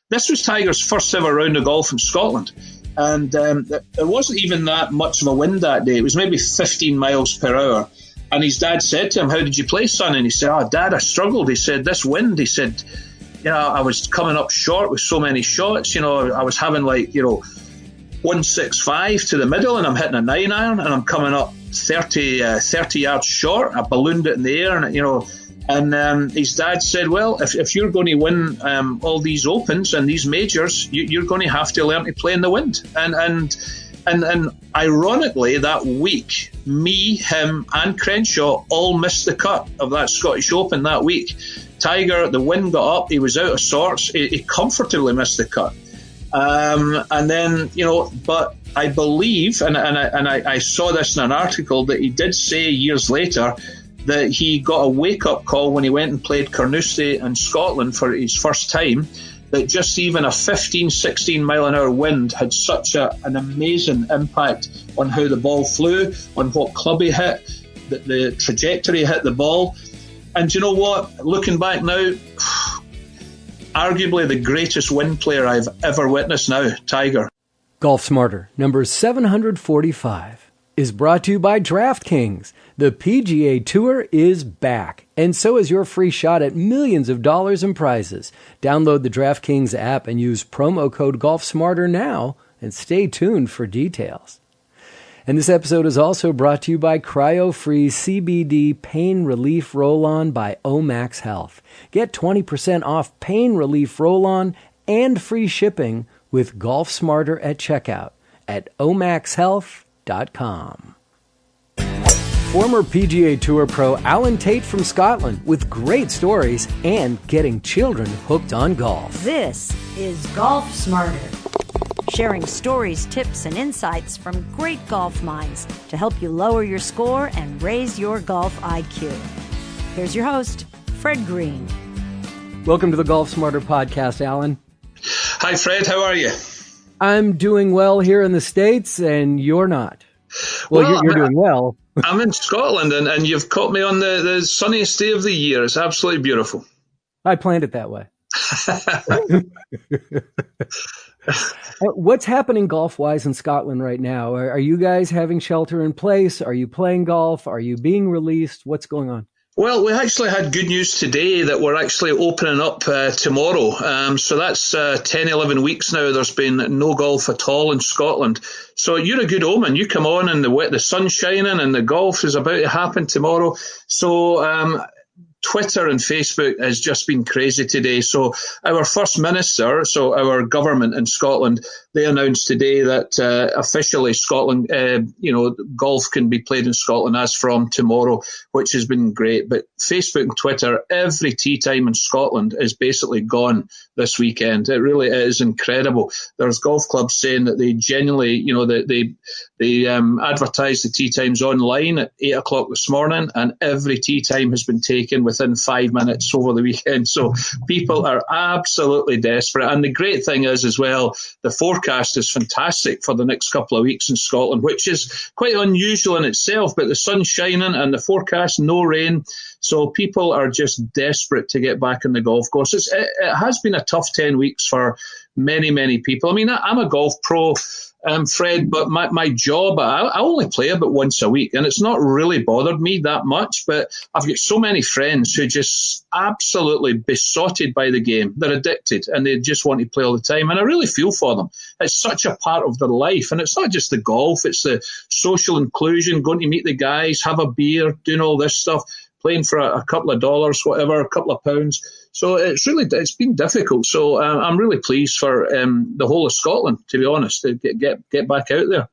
this was Tiger's first ever round of golf in Scotland. And there wasn't even that much of a wind that day. It was maybe 15 miles per hour. And his dad said to him, "How did you play, son?" And he said, "Oh, Dad, I struggled." He said, "This wind," he said, I was coming up short with so many shots. I was having 165 to the middle, and I'm hitting a 9-iron, and I'm coming up 30 yards short. I ballooned it in the air, and his dad said, "Well, if you're going to win all these Opens and these majors, you're going to have to learn to play in the wind." And ironically, that week, me, him, and Crenshaw all missed the cut of that Scottish Open that week. Tiger, the wind got up, he was out of sorts, he comfortably missed the cut. And then, but I believe, and I saw this in an article, that he did say years later that he got a wake-up call when he went and played Carnoustie in Scotland for his first time, that just even a 15, 16 mile an hour wind had such an amazing impact on how the ball flew, on what club he hit, the trajectory he hit the ball. And you know what? Looking back now, arguably the greatest wind player I've ever witnessed now, Tiger. GolfSmarter, number 745, is brought to you by DraftKings. The PGA Tour is back, and so is your free shot at millions of dollars in prizes. Download the DraftKings app and use promo code GolfSmarter now, and stay tuned for details. And this episode is also brought to you by Cryo-Free CBD Pain Relief Roll-On by Omax Health. Get 20% off Pain Relief Roll-On and free shipping with GolfSmarter at checkout at omaxhealth.com. Former PGA Tour pro Alan Tait from Scotland with great stories and getting children hooked on golf. This is GolfSmarter, sharing stories, tips, and insights from great golf minds to help you lower your score and raise your golf IQ. Here's your host, Fred Green. Welcome to the GolfSmarter podcast, Alan. Hi, Fred. How are you? I'm doing well here in the States, and you're not. Well, you're doing well. I'm in Scotland, and you've caught me on the sunniest day of the year. It's absolutely beautiful. I planned it that way. What's happening golf-wise in Scotland right now? Are you guys having shelter in place? Are you playing golf? Are you being released? What's going on? Well, we actually had good news today that we're actually opening up tomorrow. So that's 10, 11 weeks now. There's been no golf at all in Scotland. So you're a good omen. You come on and the sun's shining and the golf is about to happen tomorrow. So Twitter and Facebook has just been crazy today. So our First Minister, so our government in Scotland, they announced today that officially Scotland, golf can be played in Scotland as from tomorrow, which has been great. But Facebook and Twitter, every tee time in Scotland is basically gone this weekend. It really is incredible. There's golf clubs saying that they genuinely, they advertise the tee times online at 8 o'clock this morning, and every tee time has been taken within 5 minutes over the weekend. So people are absolutely desperate. And the great thing is as well, the forecast is fantastic for the next couple of weeks in Scotland, which is quite unusual in itself, but the sun's shining and the forecast, no rain. So people are just desperate to get back on the golf course. It has been a tough 10 weeks for many, many people. I mean, I'm a golf pro, Fred, but my job, I only play about once a week, and it's not really bothered me that much, but I've got so many friends who just absolutely besotted by the game. They're addicted, and they just want to play all the time, and I really feel for them. It's such a part of their life, and it's not just the golf, it's the social inclusion, going to meet the guys, have a beer, doing all this stuff, playing for a couple of dollars, whatever, a couple of pounds. So it's been difficult. So I'm really pleased for the whole of Scotland, to be honest, to get back out there.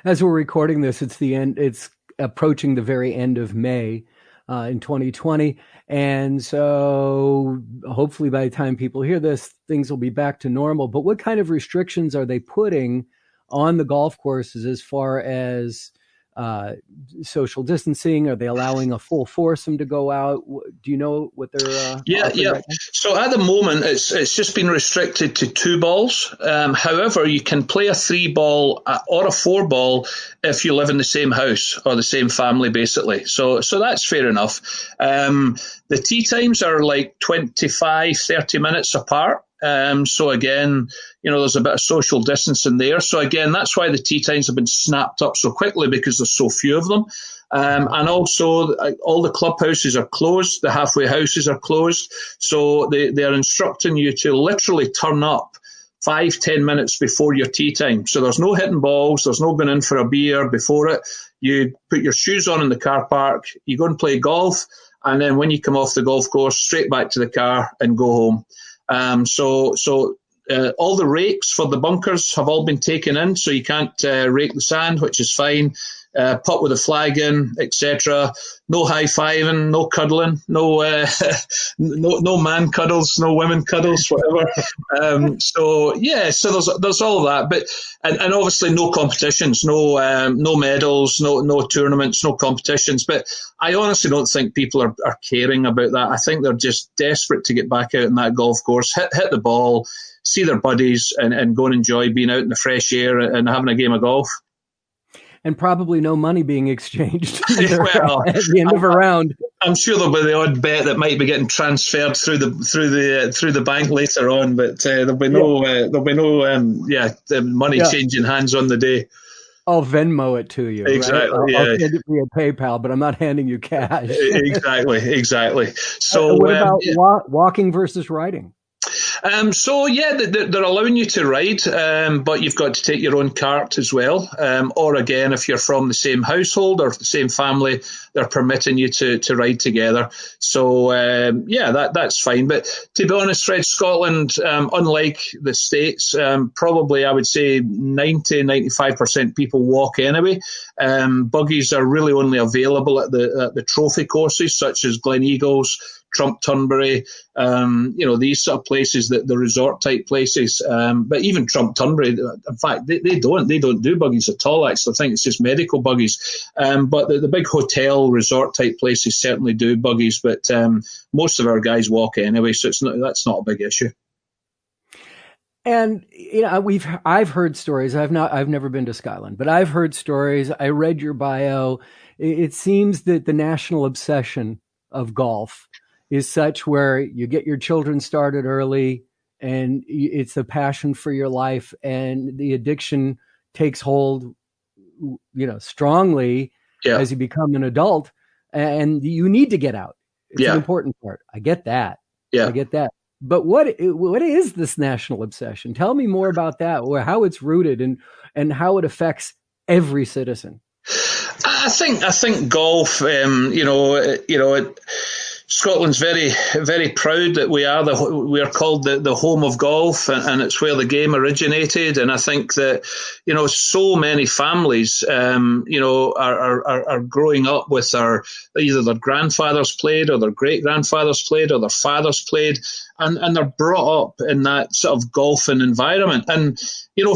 As we're recording this, it's the end. It's approaching the very end of May in 2020, and so hopefully by the time people hear this, things will be back to normal. But what kind of restrictions are they putting on the golf courses as far as social distancing? Are they allowing a full foursome to go out? Do you know what they're Yeah. Right, so at the moment, it's just been restricted to 2 balls. However, you can play a 3 ball or a 4 ball if you live in the same house or the same family, basically. So that's fair enough. The tee times are like 25, 30 minutes apart. So again, there's a bit of social distancing there. So again, that's why the tee times have been snapped up so quickly, because there's so few of them. And also, all the clubhouses are closed. The halfway houses are closed. So they are instructing you to literally turn up 5-10 minutes before your tee time. So there's no hitting balls. There's no going in for a beer before it. You put your shoes on in the car park. You go and play golf. And then when you come off the golf course, straight back to the car and go home. So all the rakes for the bunkers have all been taken in. So you can't rake the sand, which is fine. Putt with a flag in, etc. No high-fiving, no cuddling, no man cuddles, no women cuddles, whatever. So there's all that, but and obviously no competitions, no medals, no tournaments, no competitions. But I honestly don't think people are caring about that. I think they're just desperate to get back out on that golf course, hit the ball, see their buddies, and go and enjoy being out in the fresh air and having a game of golf. And probably no money being exchanged well, at the end of a round. I'm sure there'll be the odd bet that might be getting transferred through the bank later on, but there'll be no money changing hands on the day. I'll Venmo it to you. Exactly. Right? I'll send it via PayPal, but I'm not handing you cash. Exactly. So what about walking versus riding? They're allowing you to ride, but you've got to take your own cart as well. Or again, if you're from the same household or the same family, they're permitting you to ride together. So, that's fine. But to be honest, Fred, Scotland, unlike the States, probably I would say 90-95% people walk anyway. Buggies are really only available at the trophy courses, such as Gleneagles, Trump Turnberry, these sort of places, the resort type places. But even Trump Turnberry, in fact, they don't do buggies at all. Actually, I think it's just medical buggies. But the big hotel resort type places certainly do buggies. But most of our guys walk anyway, so that's not a big issue. And I've heard stories. I've never been to Scotland, but I've heard stories. I read your bio. It seems that the national obsession of golf is such where you get your children started early and it's a passion for your life, and the addiction takes hold, strongly as you become an adult, and you need to get out. It's an important part. I get that. I get that. But what is this national obsession? Tell me more about that, or how it's rooted and how it affects every citizen. I think golf, Scotland's very, very proud that we are called the home of golf, and it's where the game originated. And I think that, so many families, are growing up with either their grandfathers played or their great grandfathers played or their fathers played. And they're brought up in that sort of golfing environment. And,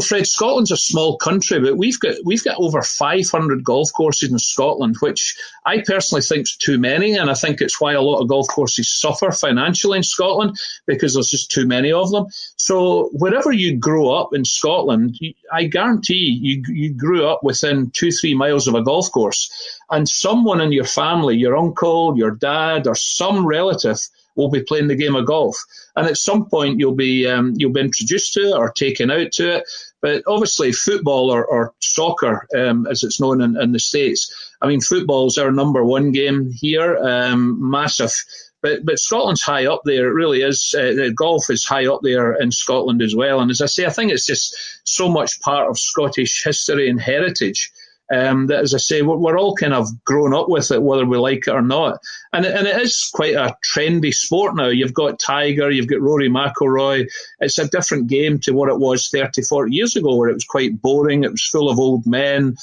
Fred, Scotland's a small country, but we've got over 500 golf courses in Scotland, which I personally think is too many. And I think it's why a lot of golf courses suffer financially in Scotland, because there's just too many of them. So wherever you grow up in Scotland, I guarantee you grew up within 2-3 miles of a golf course. And someone in your family, your uncle, your dad, or some relative will be playing the game of golf, and at some point you'll be introduced to it or taken out to it. But obviously, football or soccer, as it's known in the States, I mean, football's our number one game here, massive. But Scotland's high up there. It really is. Golf is high up there in Scotland as well. And as I say, I think it's just so much part of Scottish history and heritage. That, as I say, we're all kind of grown up with it, whether we like it or not. And it is quite a trendy sport now. You've got Tiger, you've got Rory McIlroy. It's a different game to what it was 30, 40 years ago, where it was quite boring. It was full of old men.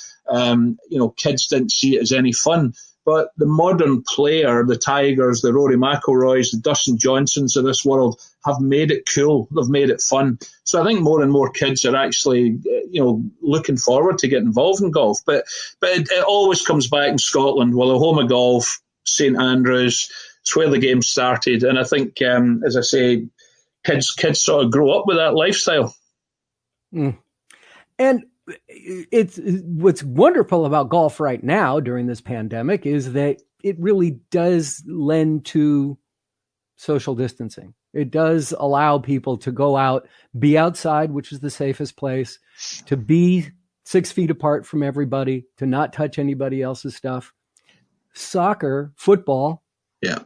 Kids didn't see it as any fun. But the modern player, the Tigers, the Rory McIlroys, the Dustin Johnsons of this world have made it cool. They've made it fun. So I think more and more kids are actually, looking forward to get involved in golf. But it always comes back in Scotland. Well, the home of golf, St Andrews, it's where the game started. And I think, as I say, kids sort of grow up with that lifestyle. Mm. And it's what's wonderful about golf right now during this pandemic is that it really does lend to social distancing. It does allow people to go out, be outside, which is the safest place, to be 6 feet apart from everybody, to not touch anybody else's stuff. Soccer, football,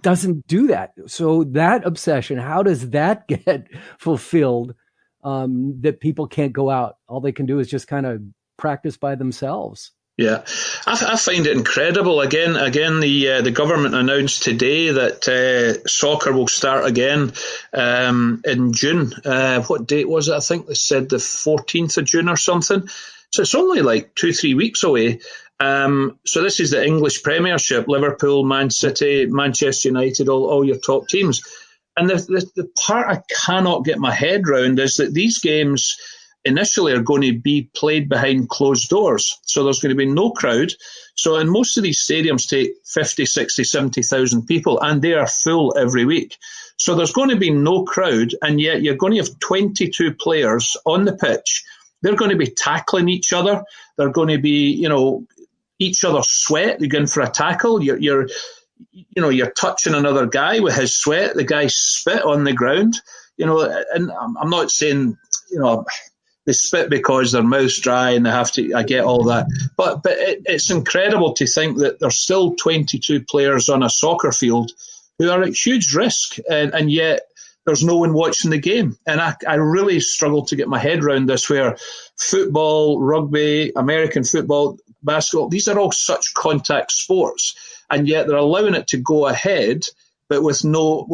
doesn't do that. So that obsession, how does that get fulfilled, that people can't go out? All they can do is just kind of practice by themselves. Yeah, I find it incredible. Again, the government announced today that soccer will start again in June. What date was it? I think they said the 14th of June or something. So it's only like 2-3 weeks away. So this is the English Premiership: Liverpool, Man City, Manchester United, all your top teams. And the part I cannot get my head round is that these games initially are going to be played behind closed doors. So there's going to be no crowd. So in most of these stadiums take 50, 60, 70,000 people, and they are full every week. So there's going to be no crowd, and yet you're going to have 22 players on the pitch. They're going to be tackling each other. They're going to be, each other's sweat. They're going for a tackle. You're touching another guy with his sweat. The guy spit on the ground. And I'm not saying, they spit because their mouth's dry and they have to. I get all that, but it's incredible to think that there's still 22 players on a soccer field who are at huge risk, and yet there's no one watching the game. And I really struggle to get my head around this, where football, rugby, American football, basketball, these are all such contact sports, and yet they're allowing it to go ahead, but with no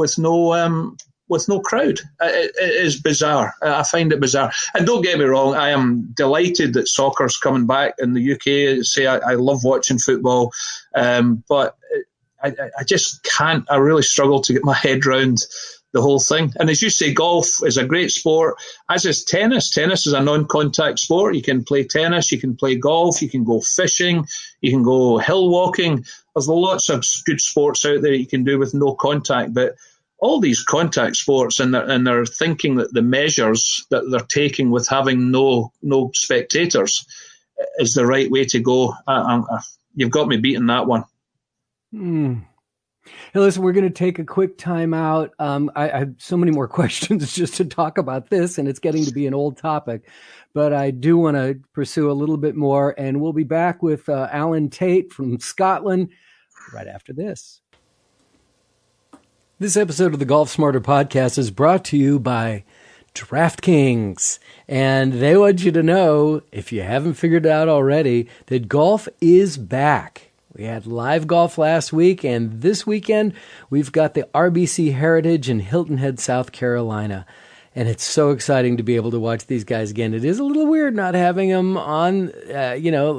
crowd. It is bizarre. I find it bizarre. And don't get me wrong, I am delighted that soccer's coming back in the UK. I love watching football, but I just can't. I really struggle to get my head around the whole thing. And as you say, golf is a great sport, as is tennis. Tennis is a non-contact sport. You can play tennis, you can play golf, you can go fishing, you can go hill walking. There's lots of good sports out there you can do with no contact, but all these contact sports, and they're thinking that the measures that they're taking with having no spectators is the right way to go. You've got me beating that one. Hey, listen, we're going to take a quick time out. I have so many more questions just to talk about this, and it's getting to be an old topic, but I do want to pursue a little bit more, and we'll be back with Alan Tait from Scotland right after this. This episode of the Golf Smarter podcast is brought to you by DraftKings, and they want you to know, if you haven't figured it out already, that golf is back. We had live golf last week, and this weekend we've got the RBC Heritage in Hilton Head, South Carolina. And it's so exciting to be able to watch these guys again. It is a little weird not having them on,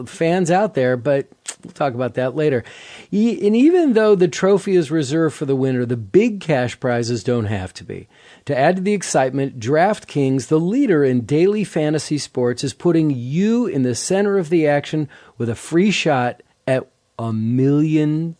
fans out there, but we'll talk about that later. And even though the trophy is reserved for the winner, the big cash prizes don't have to be. To add to the excitement, DraftKings, the leader in daily fantasy sports, is putting you in the center of the action with a free shot at $1 million.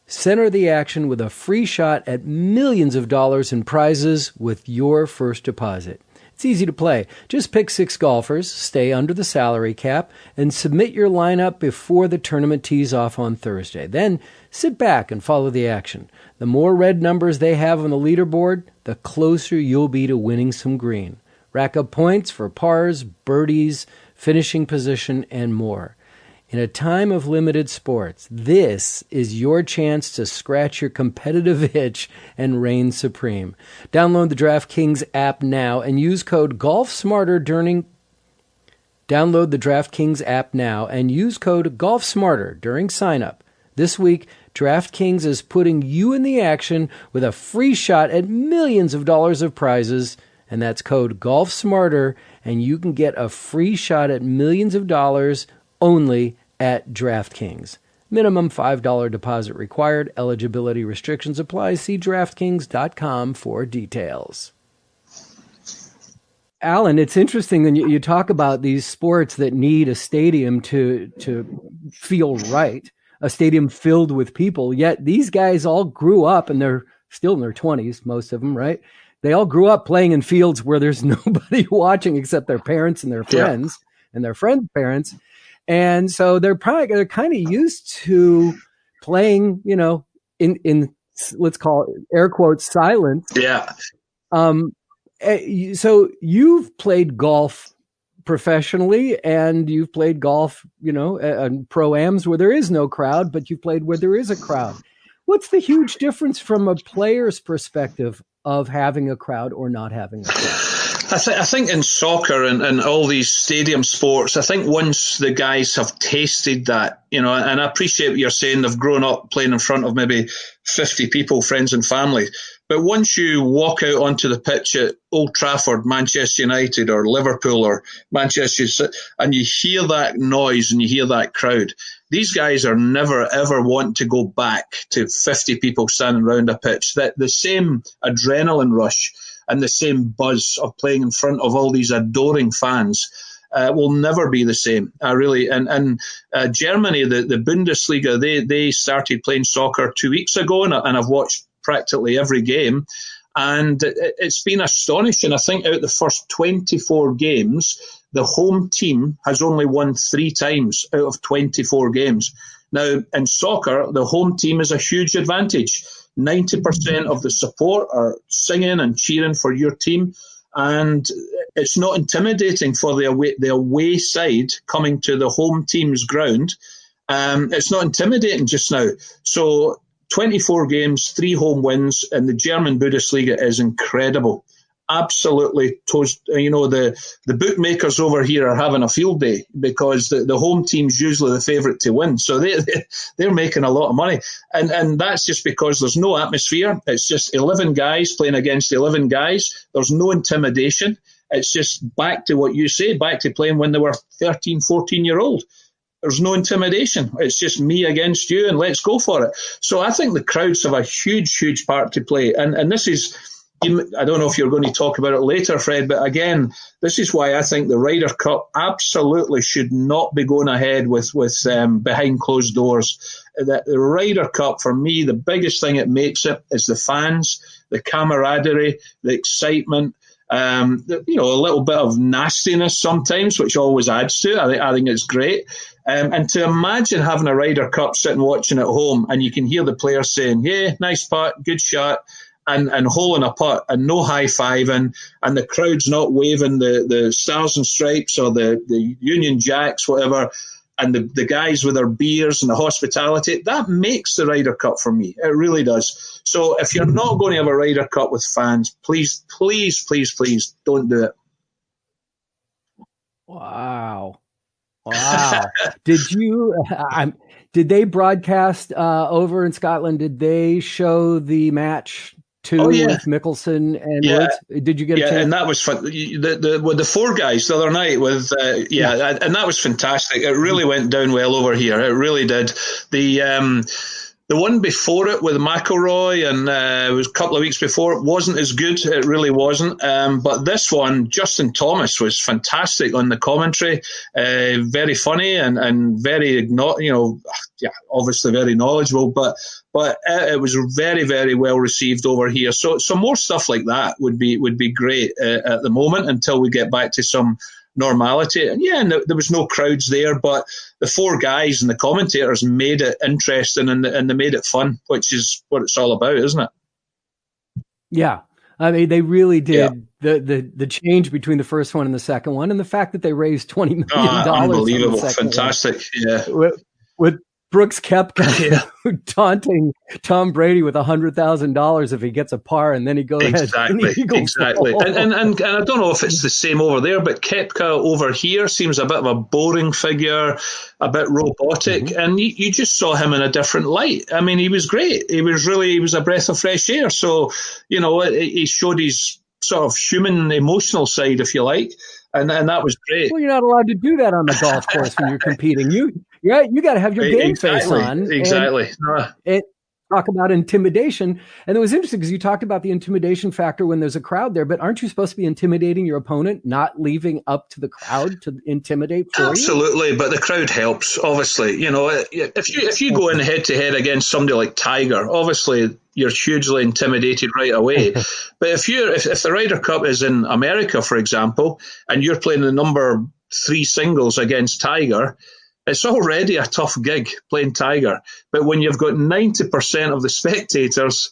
Center the action with a free shot at millions of dollars in prizes with your first deposit. It's easy to play. Just pick 6 golfers, stay under the salary cap, and submit your lineup before the tournament tees off on Thursday. Then sit back and follow the action. The more red numbers they have on the leaderboard, the closer you'll be to winning some green. Rack up points for pars, birdies, finishing position, and more. In a time of limited sports, this is your chance to scratch your competitive itch and reign supreme. Download the DraftKings app now and use code GolfSmarter during sign-up. This week, DraftKings is putting you in the action with a free shot at millions of dollars of prizes, and that's code GolfSmarter, and you can get a free shot at millions of dollars only at DraftKings. Minimum $5 deposit required. Eligibility restrictions apply. See DraftKings.com for details. Alan, it's interesting when you talk about these sports that need a stadium to feel right, a stadium filled with people, yet these guys all grew up, and they're still in their 20s, most of them, right? They all grew up playing in fields where there's nobody watching except their parents and their friends and their friends' parents. And so they're kind of used to playing, in let's call it air quotes silence. Yeah. So you've played golf professionally, and you've played golf, pro-ams where there is no crowd, but you've played where there is a crowd. What's the huge difference from a player's perspective of having a crowd or not having a crowd? I think in soccer and all these stadium sports, I think once the guys have tasted that, and I appreciate what you're saying, they've grown up playing in front of maybe 50 people, friends and family. But once you walk out onto the pitch at Old Trafford, Manchester United or Liverpool or Manchester City, and you hear that noise and you hear that crowd, these guys are never, ever want to go back to 50 people standing around a pitch. That the same adrenaline rush and the same buzz of playing in front of all these adoring fans will never be the same. And Germany, the Bundesliga, they started playing soccer 2 weeks ago, and I've watched practically every game, and it's been astonishing. I think out of the first 24 games, the home team has only won 3 times out of 24 games. Now, in soccer, the home team is a huge advantage. 90% of the support are singing and cheering for your team, and it's not intimidating for the away side coming to the home team's ground. It's not intimidating just now. So 24 games, 3 home wins, and the German Bundesliga is incredible. Absolutely toast. The bookmakers over here are having a field day because the home team's usually the favourite to win. So they're making a lot of money. And that's just because there's no atmosphere. It's just 11 guys playing against 11 guys. There's no intimidation. It's just back to what you say, back to playing when they were 13, 14-year-old. There's no intimidation. It's just me against you, and let's go for it. So I think the crowds have a huge, huge part to play. And this is, I don't know if you're going to talk about it later, Fred, but again, this is why I think the Ryder Cup absolutely should not be going ahead with behind closed doors. The Ryder Cup, for me, the biggest thing it makes it is the fans, the camaraderie, the excitement, a little bit of nastiness sometimes, which always adds to it. I think it's great. And to imagine having a Ryder Cup sitting watching at home, and you can hear the players saying, yeah, nice putt, good shot, and hole in a putt, and no high-fiving, and the crowd's not waving the stars and stripes or the Union Jacks, whatever, and the guys with their beers and the hospitality, that makes the Ryder Cup for me. It really does. So if you're not going to have a Ryder Cup with fans, please, please, please, please don't do it. Wow. Did they broadcast over in Scotland? Did they show the match too with Mickelson and Woods? Did you get a chance? And that was fun. With the 4 guys the other night and that was fantastic. It really went down well over here. It really did. The one before it with McIlroy, and it was a couple of weeks before, it wasn't as good. It really wasn't. But this one, Justin Thomas was fantastic on the commentary. Very funny and very, obviously very knowledgeable. But it was very, very well received over here. So more stuff like that would be great at the moment until we get back to some normality. And there was no crowds there, but the 4 guys and the commentators made it interesting and they made it fun, which is what it's all about, isn't it? Yeah. I mean, they really did. Yeah. The change between the first one and the second one, and the fact that they raised $20 million. Unbelievable. Fantastic. One. Yeah. With Brooks Koepka taunting Tom Brady with $100,000 if he gets a par, and then he goes exactly. And I don't know if it's the same over there, but Koepka over here seems a bit of a boring figure, a bit robotic, and you just saw him in a different light. I mean, he was great. He was a breath of fresh air. So he showed his sort of human, emotional side, if you like, and that was great. Well, you're not allowed to do that on the golf course when you're competing. You got to have your game face on. Exactly. And talk about intimidation. And it was interesting because you talked about the intimidation factor when there's a crowd there, but aren't you supposed to be intimidating your opponent, not leaving up to the crowd to intimidate for Absolutely, but the crowd helps, obviously. If you go in head-to-head against somebody like Tiger, obviously you're hugely intimidated right away. But if the Ryder Cup is in America, for example, and you're playing the number 3 singles against Tiger, It's already a tough gig playing Tiger, but when you've got 90% of the spectators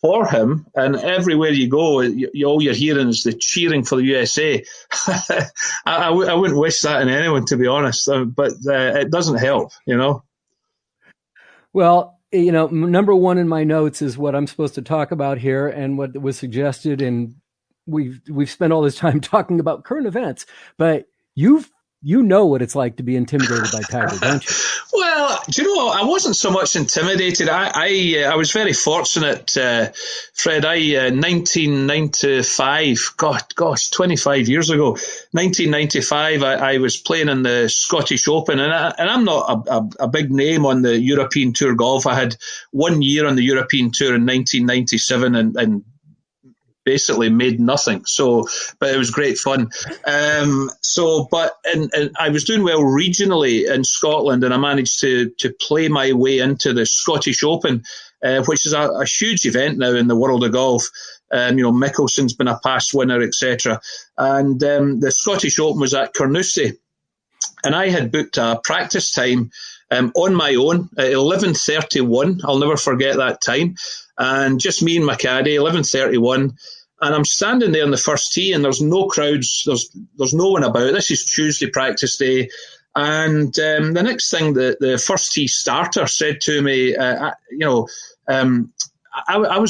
for him, and everywhere you go, all you're hearing is the cheering for the USA. I wouldn't wish that on anyone, to be honest, but it doesn't help, you know. Well, you know, number one in my notes is what I'm supposed to talk about here, and what was suggested, and we've spent all this time talking about current events, but you know what it's like to be intimidated by Tiger, don't you? Well, do you know, I wasn't so much intimidated. I was very fortunate, Fred. 1995, gosh, 25 years ago, 1995, I was playing in the Scottish Open, and I'm not a big name on the European Tour golf. I had 1 year on the European Tour in 1997, and basically made nothing. But it was great fun. And I was doing well regionally in Scotland, and I managed to play my way into the Scottish Open, which is a huge event now in the world of golf. Mickelson's been a past winner, etc. And the Scottish Open was at Carnoustie, and I had booked a practice time on my own at 11:31. I'll never forget that time. And just me and my caddy, 11:31. And I'm standing there on the first tee, and there's no crowds, there's no one about. This is Tuesday practice day. And the next thing, the first tee starter said to me, I was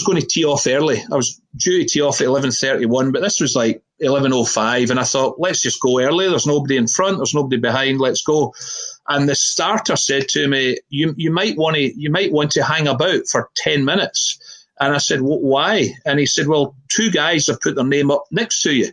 going to tee off early. I was due to tee off at 11:31, but this was like 11:05, and I thought, let's just go early. There's nobody in front, there's nobody behind, let's go. And the starter said to me, you might want to hang about for 10 minutes. And I said, well, why? And he said, well, 2 guys have put their name up next to you.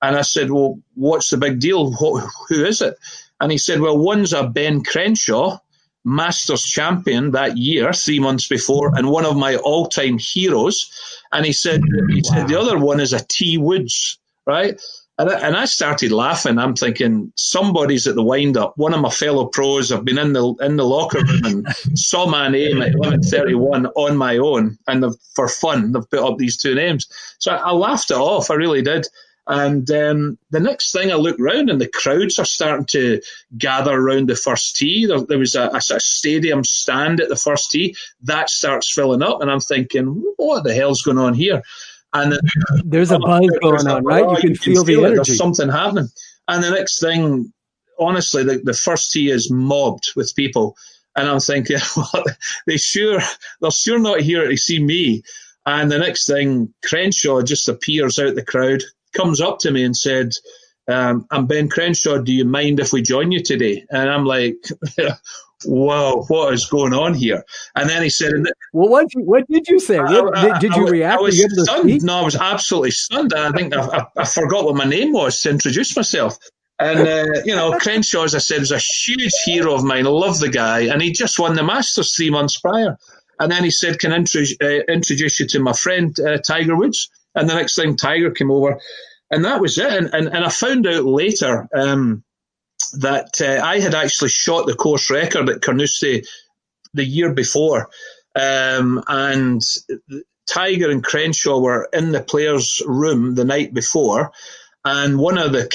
And I said, well, what's the big deal? Who is it? And he said, well, one's a Ben Crenshaw, Masters champion that year, 3 months before, and one of my all-time heroes. And he said, the other one is a T. Woods, right? And I started laughing. I'm thinking, somebody's at the wind-up. One of my fellow pros have been in the locker room and saw my name at 11:31 on my own, and for fun, they've put up these 2 names. So I laughed it off. I really did. And the next thing, I look round, and the crowds are starting to gather around the first tee. There was a stadium stand at the first tee. That starts filling up, and I'm thinking, what the hell's going on here? And there's a buzz going on, right? You can feel the energy. There's something happening. And the next thing, honestly, the first tee is mobbed with people. And I'm thinking, well, they're sure not here to see me. And the next thing, Crenshaw just appears out the crowd, comes up to me and said, I'm Ben Crenshaw, do you mind if we join you today? And I'm like, wow, what is going on here? And then he said, well, what did you say? Did you react? I was stunned. No, I was absolutely stunned. I think I forgot what my name was to introduce myself. And, Crenshaw, as I said, was a huge hero of mine. I love the guy. And he just won the Masters 3 months prior. And then he said, can I introduce you to my friend, Tiger Woods? And the next thing, Tiger came over. And that was it. And I found out later that I had actually shot the course record at Carnoustie the year before. And Tiger and Crenshaw were in the players' room the night before. And one of the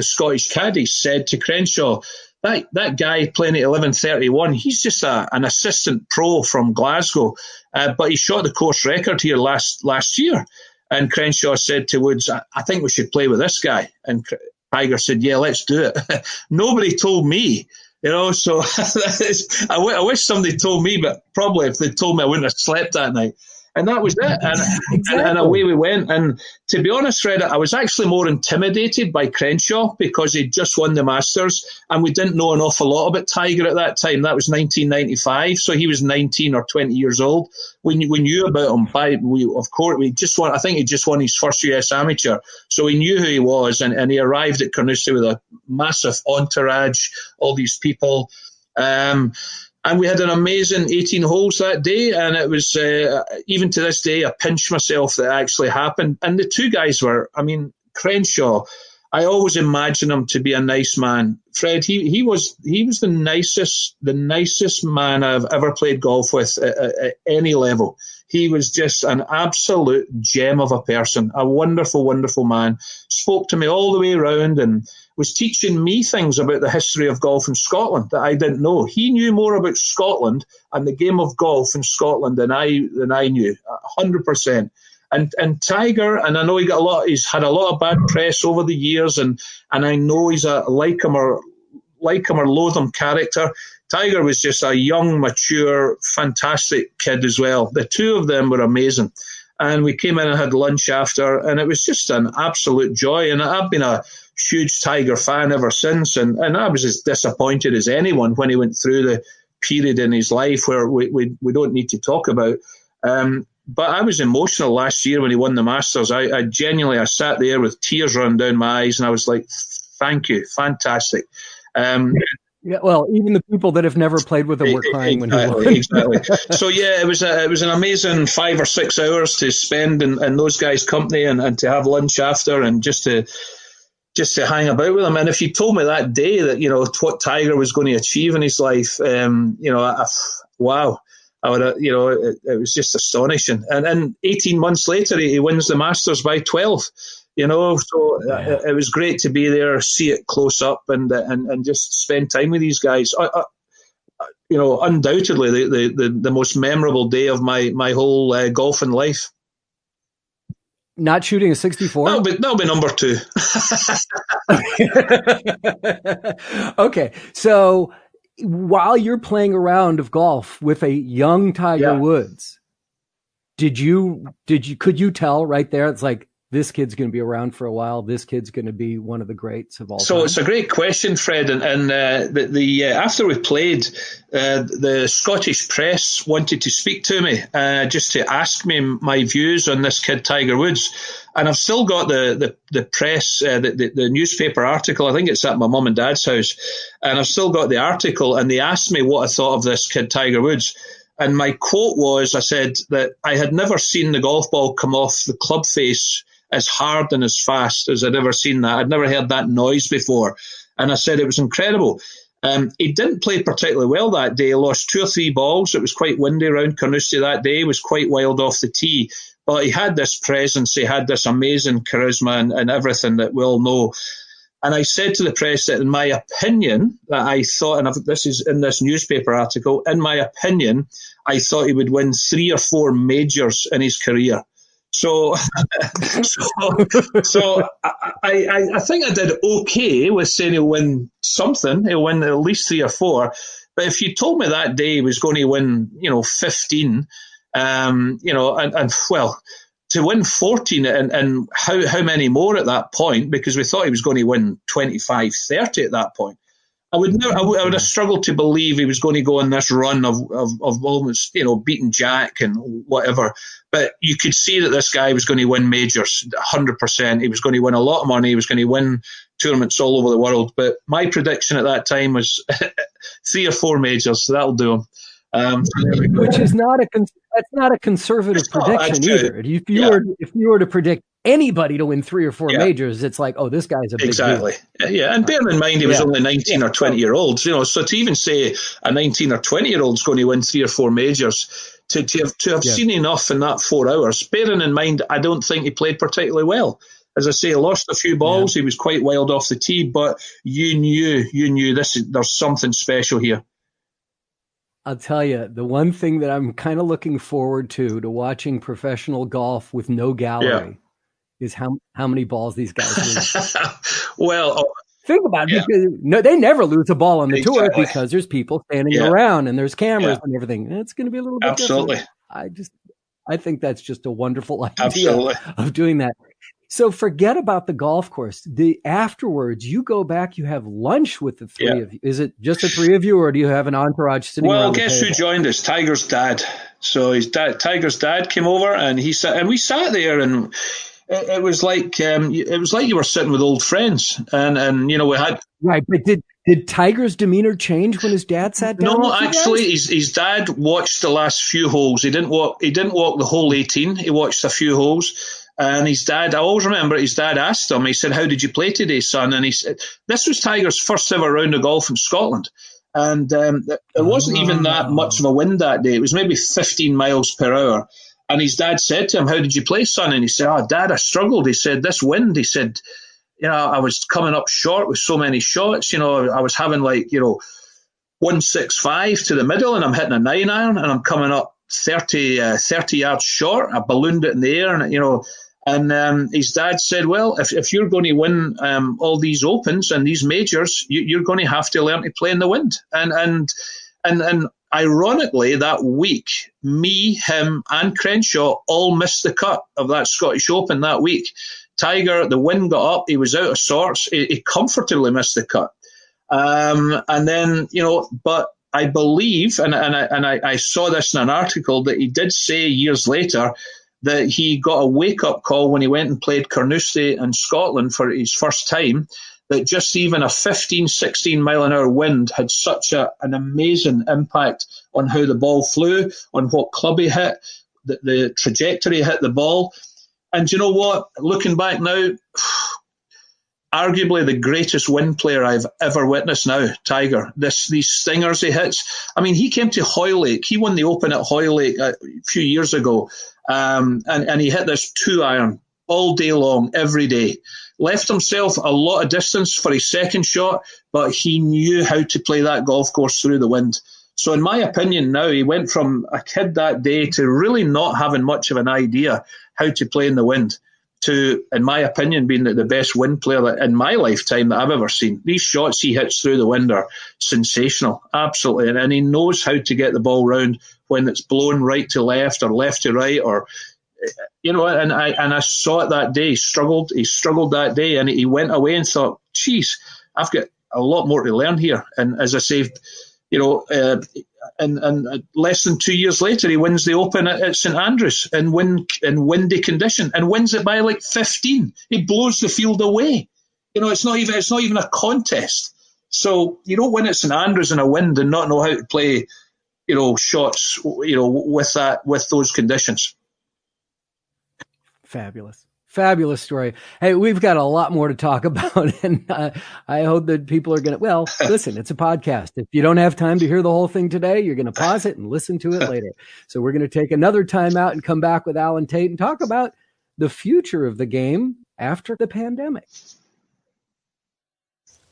Scottish caddies said to Crenshaw, that guy playing at 11:31, he's just an assistant pro from Glasgow, but he shot the course record here last year. And Crenshaw said to Woods, I think we should play with this guy. And Tiger said, yeah, let's do it. Nobody told me, so I wish somebody told me, but probably if they told me, I wouldn't have slept that night. And that was it. And away we went. And to be honest, Fred, I was actually more intimidated by Crenshaw because he'd just won the Masters, and we didn't know an awful lot about Tiger at that time. That was 1995, so he was 19 or 20 years old. We knew about him. I think he just won his first US Amateur, so we knew who he was, and he arrived at Carnoustie with a massive entourage, all these people. And we had an amazing 18 holes that day, and it was, even to this day, I pinch myself that it actually happened. And the 2 guys were, Crenshaw, I always imagine him to be a nice man. Fred, he was the nicest man I've ever played golf with at any level. He was just an absolute gem of a person, a wonderful, wonderful man. Spoke to me all the way around, and was teaching me things about the history of golf in Scotland that I didn't know. He knew more about Scotland and the game of golf in Scotland than I knew, 100%. And Tiger, and I know he's had a lot of bad press over the years, and I know he's a like him or loathe him character. Tiger was just a young, mature, fantastic kid as well. The two of them were amazing. And we came in and had lunch after, and it was just an absolute joy. And I've been a huge Tiger fan ever since, and I was as disappointed as anyone when he went through the period in his life where we don't need to talk about. But I was emotional last year when he won the Masters. I genuinely sat there with tears running down my eyes, and I was like, thank you, fantastic. Yeah, well, even the people that have never played with him were crying when he won. Exactly. So yeah, it was an amazing 5 or 6 hours to spend in those guys' company and to have lunch after and just to hang about with them. And if you told me that day that what Tiger was going to achieve in his life, wow, I would it was just astonishing. And 18 months later, he wins the Masters by 12. So it was great to be there, see it close up, and just spend time with these guys. Undoubtedly the most memorable day of my whole golfing life. Not shooting a 64? That'll be number 2. Okay, so while you're playing a round of golf with a young Tiger Woods, could you tell right there? It's like, this kid's going to be around for a while. This kid's going to be one of the greats of all time. So it's a great question, Fred. And after we played, the Scottish press wanted to speak to me just to ask me my views on this kid, Tiger Woods. And I've still got the press, the newspaper article. I think it's at my mum and dad's house. And I've still got the article. And they asked me what I thought of this kid, Tiger Woods. And my quote was, I said that I had never seen the golf ball come off the club face as hard and as fast as I'd ever seen that. I'd never heard that noise before. And I said it was incredible. He didn't play particularly well that day. He lost 2 or 3 balls. It was quite windy around Carnoustie that day. He was quite wild off the tee. But he had this presence. He had this amazing charisma and everything that we all know. And I said to the press that in my opinion, that I thought, and this is in this newspaper article, in my opinion, I thought he would win 3 or 4 majors in his career. So I think I did okay with saying he'll win something. He'll win at least 3 or 4. But if you told me that day he was going to win, 15, to win 14 and how many more at that point, because we thought he was going to win 25, 30 at that point. I would have struggled to believe he was going to go on this run of almost, beating Jack and whatever. But you could see that this guy was going to win majors, 100%. He was going to win a lot of money. He was going to win tournaments all over the world. But my prediction at that time was 3 or 4 majors, so that'll do him. Which is that's not a conservative prediction either. If you were to predict anybody to win 3 or 4 majors, it's like, oh, this guy's a big deal. Yeah, and bear in mind he was only 19 or 20-year-old. So to even say a 19 or 20-year-old's going to win 3 or 4 majors, to have seen enough in that 4 hours. Bearing in mind, I don't think he played particularly well. As I say, he lost a few balls. He was quite wild off the tee, but you knew there's something special here. I'll tell you, the one thing that I'm kind of looking forward to watching professional golf with no gallery is how many balls these guys lose. Well, think about it. Because they never lose a ball on the tour because there's people standing around and there's cameras and everything. It's going to be a little bit different. I think that's just a wonderful idea of doing that. So forget about the golf course. Afterwards, you go back, you have lunch with the 3 of you. Is it just the 3 of you, or do you have an entourage sitting around? Well, guess who joined us? Tiger's dad. So Tiger's dad came over, and we sat there, and it was like you were sitting with old friends, and we had right. But did Tiger's demeanor change when his dad sat down? No, actually, his dad watched the last few holes. He didn't walk the whole 18. He watched a few holes. And his dad, I always remember, his dad asked him, he said, "How did you play today, son?" And he said, this was Tiger's first ever round of golf in Scotland. And there wasn't even that much of a wind that day. It was maybe 15 miles per hour. And his dad said to him, "How did you play, son?" And he said, "Oh, Dad, I struggled." He said, "This wind," he said, I was coming up short with so many shots. I was having 165 to the middle, and I'm hitting a 9-iron, and I'm coming up 30 yards short. I ballooned it in the air, and his dad said, well, if you're going to win all these Opens and these majors, you're going to have to learn to play in the wind. And ironically, that week, me, him, and Crenshaw all missed the cut of that Scottish Open that week. Tiger, the wind got up, he was out of sorts, he comfortably missed the cut. And then, but I believe, and I saw this in an article, that he did say years later that he got a wake-up call when he went and played Carnoustie in Scotland for his first time, that just even a 15, 16 mile an hour wind had such an amazing impact on how the ball flew, on what club he hit, the trajectory he hit the ball. And you know what? Looking back now, arguably the greatest wind player I've ever witnessed now, Tiger. These stingers he hits. I mean, he came to Hoylake. He won the Open at Hoylake a few years ago, and he hit this 2-iron all day long, every day. Left himself a lot of distance for his second shot, but he knew how to play that golf course through the wind. So in my opinion now, he went from a kid that day to really not having much of an idea how to play in the wind, to, in my opinion, being the best wind player in my lifetime that I've ever seen. These shots he hits through the wind are sensational, absolutely. And he knows how to get the ball round when it's blown right to left or left to right, or, and I saw it that day. He struggled that day, and he went away and thought, geez, I've got a lot more to learn here. And as I say, and less than 2 years later, he wins the Open at St Andrews in windy condition, and wins it by 15. He blows the field away. It's not even a contest. So you don't win at St Andrews in a wind and not know how to play, shots, with those conditions. Fabulous story. Hey, we've got a lot more to talk about, and I hope that people are going to, listen, it's a podcast. If you don't have time to hear the whole thing today, you're going to pause it and listen to it later. So we're going to take another time out and come back with Alan Tait and talk about the future of the game after the pandemic.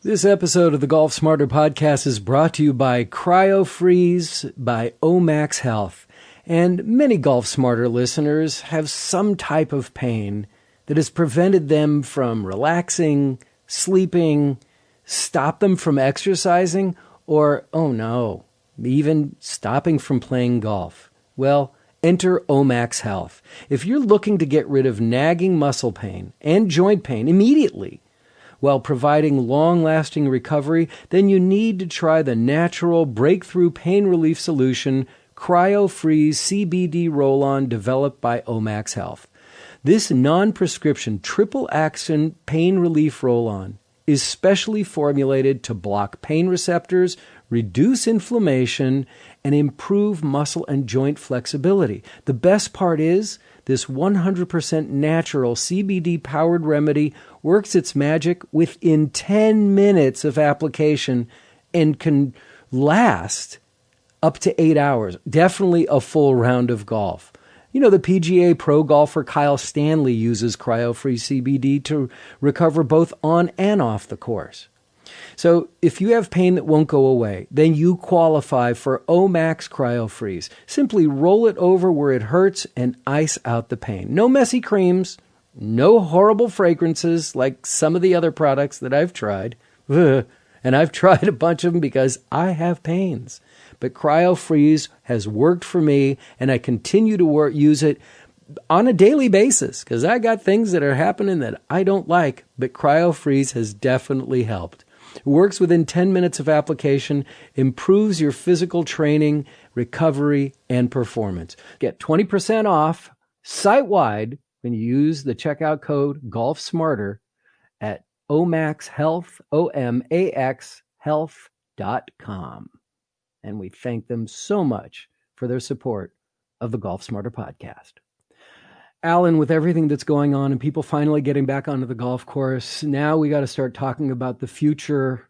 This episode of the Golf Smarter podcast is brought to you by CryoFreeze by Omax Health. And many Golf Smarter listeners have some type of pain that has prevented them from relaxing, sleeping, stop them from exercising, or, oh no, even stopping from playing golf. Well, enter Omax Health. If you're looking to get rid of nagging muscle pain and joint pain immediately while providing long-lasting recovery, then you need to try the natural breakthrough pain relief solution, CryoFreeze CBD Roll-On, developed by Omax Health. This non-prescription triple-action pain relief roll-on is specially formulated to block pain receptors, reduce inflammation, and improve muscle and joint flexibility. The best part is this 100% natural CBD-powered remedy works its magic within 10 minutes of application and can last up to 8 hours. Definitely a full round of golf. The PGA pro golfer Kyle Stanley uses CryoFreeze CBD to recover both on and off the course. So if you have pain that won't go away, then you qualify for Omax CryoFreeze. Simply roll it over where it hurts and ice out the pain. No messy creams, no horrible fragrances like some of the other products that I've tried. And I've tried a bunch of them because I have pains. But CryoFreeze has worked for me, and I continue to use it on a daily basis because I got things that are happening that I don't like, but CryoFreeze has definitely helped. It works within 10 minutes of application, improves your physical training, recovery, and performance. Get 20% off site-wide when you use the checkout code GolfSmarter at Omax Health, OMAX Health.com. And we thank them so much for their support of the Golf Smarter podcast. Alan, with everything that's going on and people finally getting back onto the golf course, now we got to start talking about the future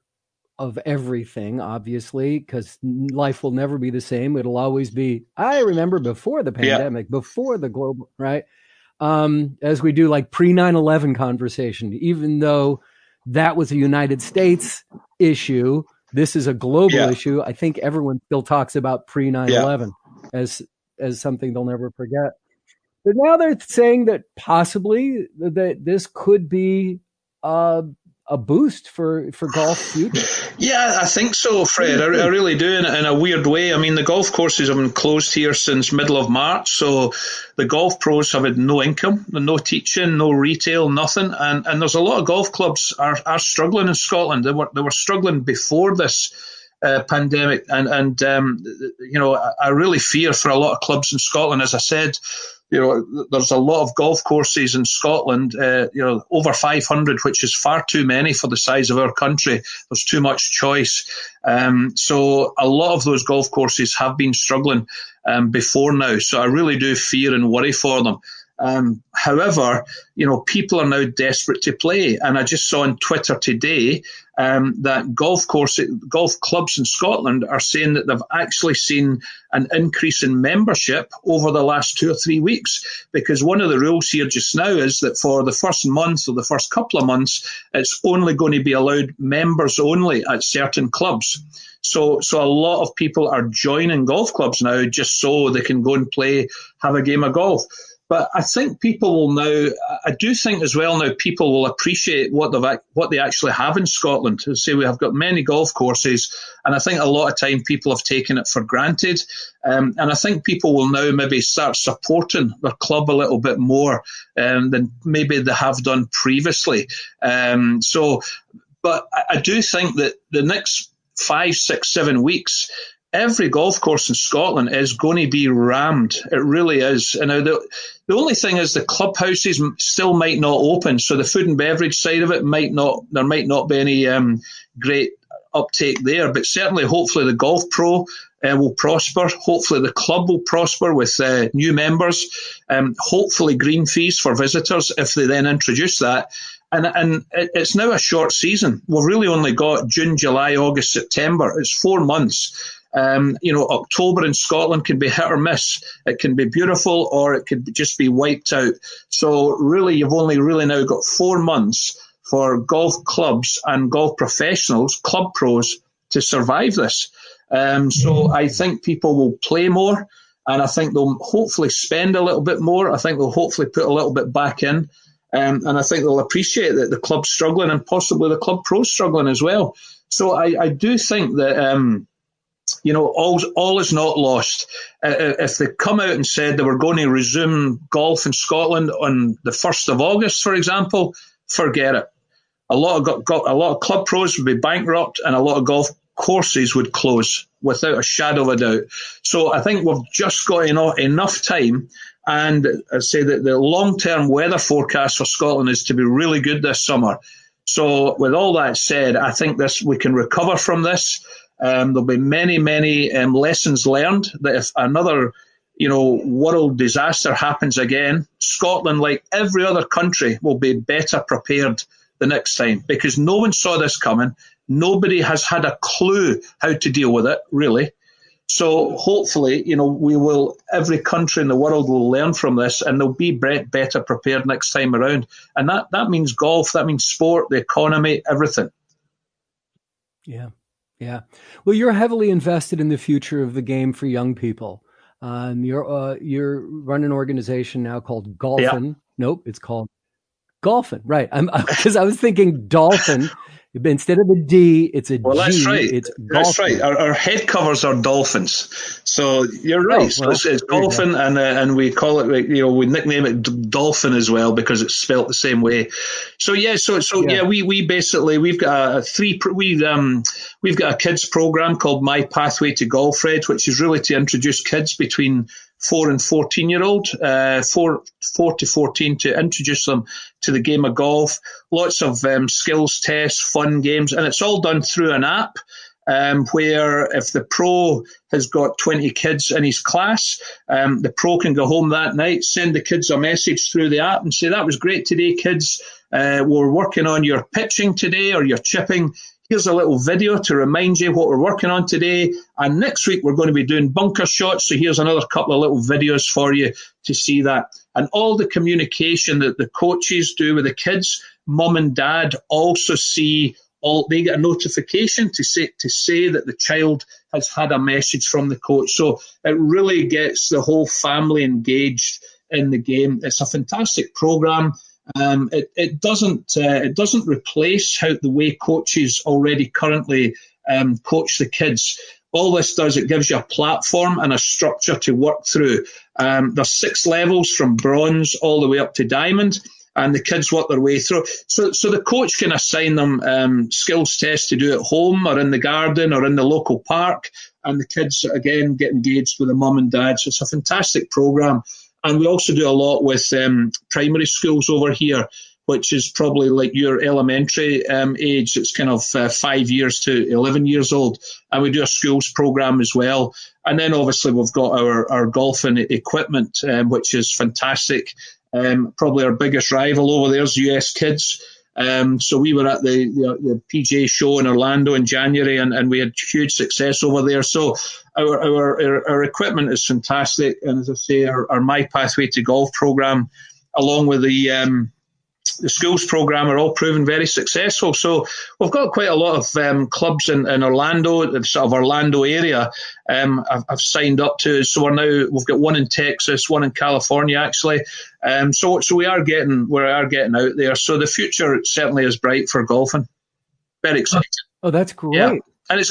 of everything, obviously, because life will never be the same. It'll always be, I remember before the pandemic, before the global, right? as we do like pre 9/11 conversation, even though that was a United States issue. This is a global issue. I think everyone still talks about pre 9/11 as something they'll never forget. But now they're saying that possibly that this could be a boost for golf future. Yeah, I think so, Fred. I really do, in a weird way. I mean, the golf courses have been closed here since middle of March, so the golf pros have had no income, no teaching, no retail, nothing. And there's a lot of golf clubs are struggling in Scotland. They were struggling before this pandemic, and I really fear for a lot of clubs in Scotland. As I said, there's a lot of golf courses in Scotland, over 500, which is far too many for the size of our country. There's too much choice. So a lot of those golf courses have been struggling before now. So I really do fear and worry for them. However, people are now desperate to play. And I just saw on Twitter today that golf clubs in Scotland are saying that they've actually seen an increase in membership over the last 2 or 3 weeks, because one of the rules here just now is that for the first month or the first couple of months, it's only going to be allowed members only at certain clubs. So a lot of people are joining golf clubs now just so they can go and play, have a game of golf. But I think people will now, I do think as well now, people will appreciate what they actually have in Scotland. To say we have got many golf courses, and I think a lot of time people have taken it for granted. And I think people will now maybe start supporting their club a little bit more than maybe they have done previously. But I do think that the next 5, 6, 7 weeks, every golf course in Scotland is going to be rammed. It really is. And the only thing is the clubhouses still might not open. So the food and beverage side of it there might not be any great uptake there. But certainly, hopefully, the golf pro will prosper. Hopefully, the club will prosper with new members. Hopefully, green fees for visitors if they then introduce that. And it's now a short season. We've really only got June, July, August, September. It's 4 months. October in Scotland can be hit or miss. It can be beautiful or it could just be wiped out. So really, you've only really now got 4 months for golf clubs and golf professionals, club pros, to survive this. So I think people will play more, and I think they'll hopefully spend a little bit more. I think they'll hopefully put a little bit back in. And I think they'll appreciate that the club's struggling and possibly the club pro's struggling as well. So I do think that all is not lost. If they come out and said they were going to resume golf in Scotland on the 1st of August, for example, forget it. A lot of club pros would be bankrupt, and a lot of golf courses would close without a shadow of a doubt. So I think we've just got enough time. And I say that the long-term weather forecast for Scotland is to be really good this summer. So with all that said, I think we can recover from this. There'll be many, many lessons learned that if another, world disaster happens again, Scotland, like every other country, will be better prepared the next time, because no one saw this coming. Nobody has had a clue how to deal with it, really. So hopefully, every country in the world will learn from this, and they'll be better prepared next time around. And that means golf, that means sport, the economy, everything. Yeah. Yeah. Well, you're heavily invested in the future of the game for young people. You're run an organization now called Golphin. Yeah. Nope, it's called Golphin. Right. Because I was thinking dolphin. Instead of a D, it's a G. Well, that's right. It's that's right. Our head covers are dolphins. So you're right. Oh, well, it's Golphin, and we call it, we nickname it Dolphin as well because it's spelt the same way. So yeah, we basically we've got we've got a kids program called My Pathway to Golf, Fred, which is really to introduce kids between 4 and 14-year-old, 4 to 14, to introduce them to the game of golf. Lots of skills tests, fun games, and it's all done through an app where if the pro has got 20 kids in his class, the pro can go home that night, send the kids a message through the app and say, "That was great today, kids. We're working on your pitching today or your chipping. Here's a little video to remind you what we're working on today. And next week, we're going to be doing bunker shots. So here's another couple of little videos for you to see that." And all the communication that the coaches do with the kids, mum and dad also see. They get a notification to say that the child has had a message from the coach. So it really gets the whole family engaged in the game. It's a fantastic program. It doesn't replace the way coaches already currently coach the kids. All this does, it gives you a platform and a structure to work through. There's 6 levels from bronze all the way up to diamond, and the kids work their way through. So the coach can assign them skills tests to do at home or in the garden or in the local park, and the kids, again, get engaged with the mum and dad. So it's a fantastic program. And we also do a lot with primary schools over here, which is probably like your elementary age. It's kind of 5 years to 11 years old. And we do a schools program as well. And then obviously we've got our golfing equipment, which is fantastic. Probably our biggest rival over there is US Kids. So we were at the PGA show in Orlando in January, and we had huge success over there. So our equipment is fantastic. And as I say, our My Pathway to Golf program, along with the schools program, are all proven very successful. So we've got quite a lot of clubs in Orlando, the sort of Orlando area. I've signed up to. So we've got one in Texas, one in California actually. So we are getting out there. So the future certainly is bright for golfing. Very exciting. Oh, that's great. Yeah. And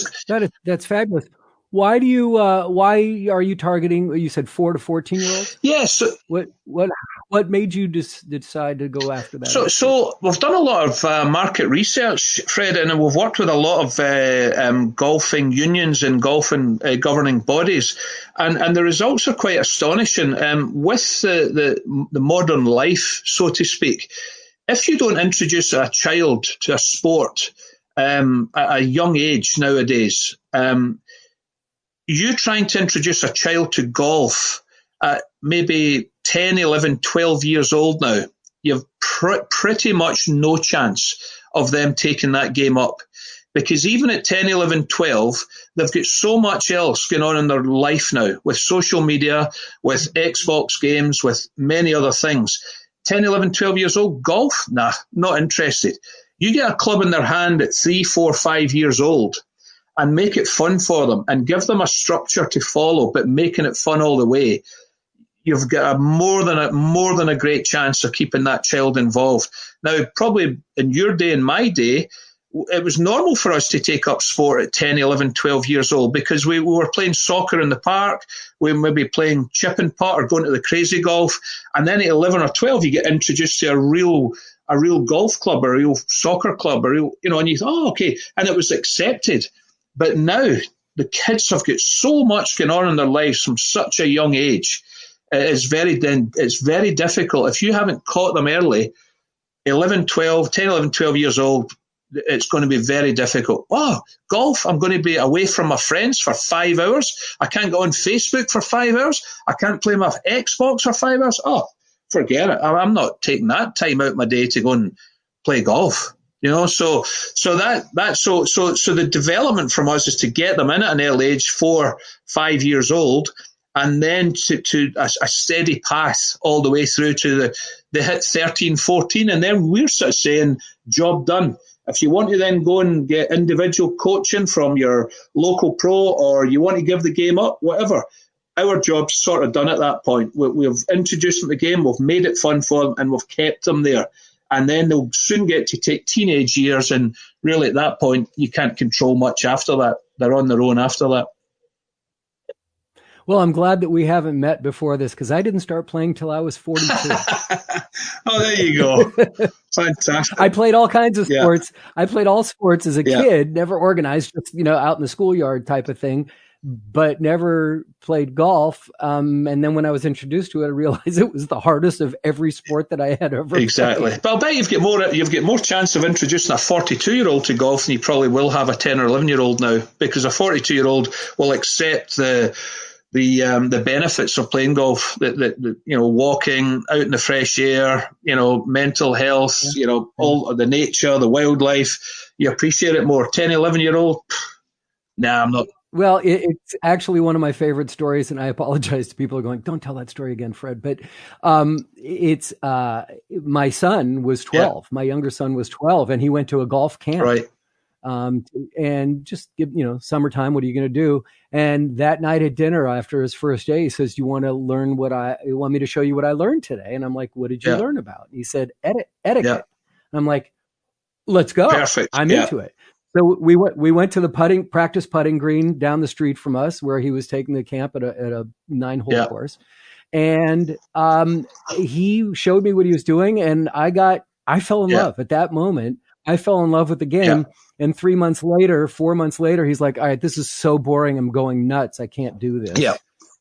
that's fabulous. Why are you targeting? You said 4 to 14-year-olds. Yes. What made you decide to go after that? So we've done a lot of market research, Fred, and we've worked with a lot of golfing unions and golfing governing bodies, and the results are quite astonishing. With the modern life, so to speak, if you don't introduce a child to a sport at a young age nowadays, you trying to introduce a child to golf at maybe 10, 11, 12 years old now, you've pretty much no chance of them taking that game up. Because even at 10, 11, 12, they've got so much else going on in their life now, with social media, with Xbox games, with many other things. 10, 11, 12 years old, golf? Nah, not interested. You get a club in their hand at 3, 4, 5 years old, and make it fun for them and give them a structure to follow, but making it fun all the way, you've got a more than a great chance of keeping that child involved. Now, probably in your day and my day, it was normal for us to take up sport at 10, 11, 12 years old because we were playing soccer in the park, we may be playing chip and putt or going to the crazy golf, and then at 11 or 12 you get introduced to a real golf club or a real soccer club, or and you thought, oh, okay, and it was accepted. But now the kids have got so much going on in their lives from such a young age. It's very difficult. If you haven't caught them early, 10, 11, 12 years old, it's going to be very difficult. Oh, golf, I'm going to be away from my friends for 5 hours. I can't go on Facebook for 5 hours. I can't play my Xbox for 5 hours. Oh, forget it. I'm not taking that time out of my day to go and play golf. So the development from us is to get them in at an early age, 4, 5 years old, and then to a steady path all the way through to the hit 13, 14, and then we're sort of saying, job done. If you want to then go and get individual coaching from your local pro, or you want to give the game up, whatever, our job's sort of done at that point. We've introduced them to the game, we've made it fun for them, and we've kept them there. And then they'll soon get to take teenage years, and really at that point, you can't control much after that. They're on their own after that. Well, I'm glad that we haven't met before this, because I didn't start playing till I was 42. Oh, there you go. Fantastic. I played all kinds of sports. Yeah. I played all sports as a kid, never organized, just, out in the schoolyard type of thing, but never played golf. And then when I was introduced to it, I realized it was the hardest of every sport that I had ever played. But I'll bet you've got more chance of introducing a 42-year-old to golf than you probably will have a 10 or 11-year-old now, because a 42-year-old will accept the benefits of playing golf, that walking out in the fresh air, mental health, all the nature, the wildlife. You appreciate it more. 10, 11-year-old, nah, I'm not. Well, it's actually one of my favorite stories, and I apologize to people who are going, "Don't tell that story again, Fred." But it's my son was Yeah. 12. My younger son was 12, and he went to a golf camp. Right. And just give, summertime, what are you going to do? And that night at dinner after his first day, he says, "Do you want to learn you want me to show you what I learned today?" And I'm like, "What did you Yeah. learn about?" He said, etiquette. Yeah. And I'm like, "Let's go." Perfect. I'm Yeah. into it. So we went to the practice putting green down the street from us where he was taking the camp at a 9-hole Yeah. course. And he showed me what he was doing, and I fell in Yeah. love at that moment. I fell in love with the game. Yeah. And 4 months later, he's like, "All right, this is so boring. I'm going nuts. I can't do this. Yeah.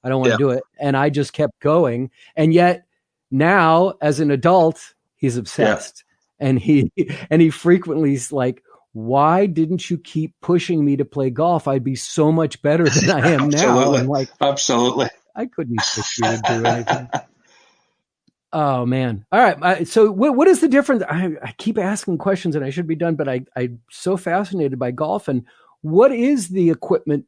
I don't want to Yeah. do it." And I just kept going. And yet now as an adult, he's obsessed. And he frequently is like, "Why didn't you keep pushing me to play golf? I'd be so much better than I am now." Absolutely. I'm like, Absolutely. I couldn't push you to do anything. Oh man. All right. So what is the difference? I keep asking questions and I should be done, but I'm so fascinated by golf. And what is the equipment